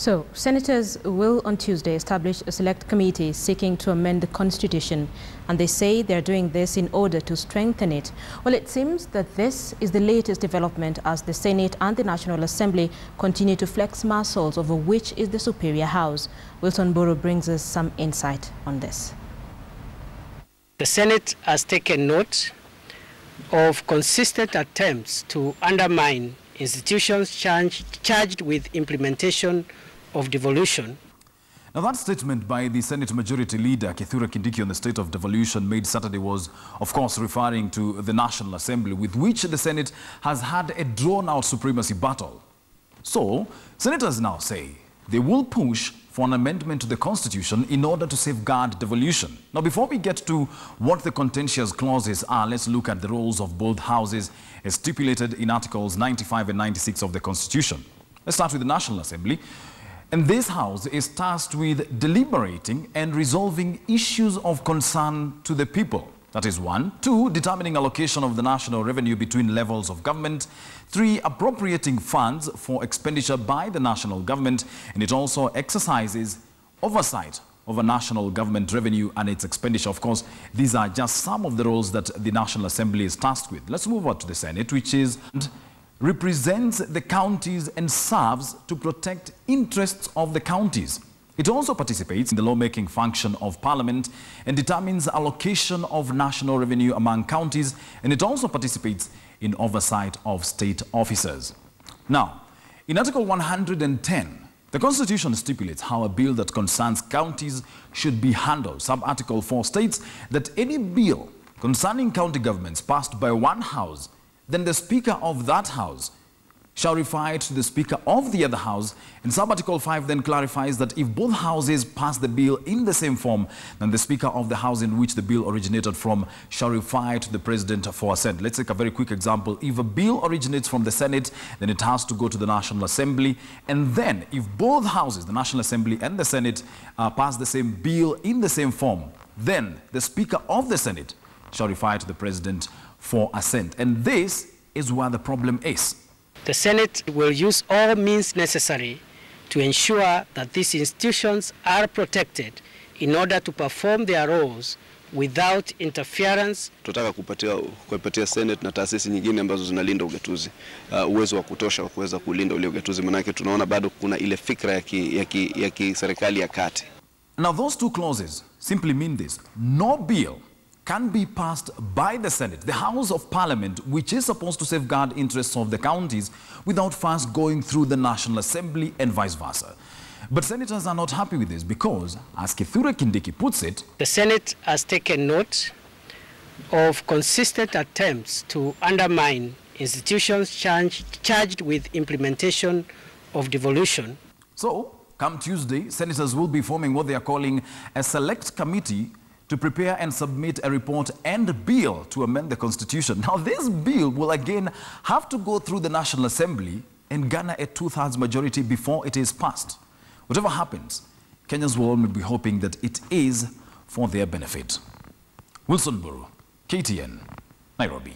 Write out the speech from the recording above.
So, senators will on Tuesday establish a select committee seeking to amend the constitution, and they say they're doing this in order to strengthen it. Well, it seems that this is the latest development as the Senate and the National Assembly continue to flex muscles over which is the superior house. Wilson Buru brings us some insight on this. The Senate has taken note of consistent attempts to undermine institutions charged with implementation of devolution. Now, that statement by the Senate Majority Leader Kithure Kindiki on the state of devolution made Saturday was, of course, referring to the National Assembly, with which the Senate has had a drawn-out supremacy battle. So, senators now say they will push for an amendment to the Constitution in order to safeguard devolution. Now, before we get to what the contentious clauses are, let's look at the roles of both houses as stipulated in Articles 95 and 96 of the Constitution. Let's start with the National Assembly. And this house is tasked with deliberating and resolving issues of concern to the people. That is 1. 2, determining allocation of the national revenue between levels of government. 3, appropriating funds for expenditure by the national government. And it also exercises oversight over national government revenue and its expenditure. Of course, these are just some of the roles that the National Assembly is tasked with. Let's move on to the Senate, which represents the counties and serves to protect interests of the counties. It also participates in the lawmaking function of Parliament and determines allocation of national revenue among counties, and it also participates in oversight of state officers. Now, in Article 110, the Constitution stipulates how a bill that concerns counties should be handled. Sub-Article 4 states that any bill concerning county governments passed by one house, then the Speaker of that house shall refer it to the Speaker of the other house. And Sub-Article 5 then clarifies that if both houses pass the bill in the same form, then the Speaker of the house in which the bill originated from shall refer it to the President for assent. Let's take a very quick example. If a bill originates from the Senate, then it has to go to the National Assembly. And then if both houses, the National Assembly and the Senate, pass the same bill in the same form, then the Speaker of the Senate shall refer it to the President for assent. And this is where the problem is. The Senate will use all means necessary to ensure that these institutions are protected in order to perform their roles without interference. Tunataka kupatia Senate na taasisi nyingine ambazo zinalinda ugatuzi uwezo wa kutosha wa kuweza kulinda ule ugatuzi, manake tunaona bado kuna ile fikra ya kiserikali ya kati. Now, those two clauses simply mean this: no bill can be passed by the Senate, the House of Parliament, which is supposed to safeguard interests of the counties, without first going through the National Assembly and vice versa. But senators are not happy with this because, as Kithure Kindiki puts it, the Senate has taken note of consistent attempts to undermine institutions charged with implementation of devolution. So, come Tuesday, senators will be forming what they are calling a select committee to prepare and submit a report and a bill to amend the Constitution. Now, this bill will again have to go through the National Assembly and garner a 2/3 majority before it is passed. Whatever happens, Kenyans will only be hoping that it is for their benefit. Wilson Buru, KTN, Nairobi.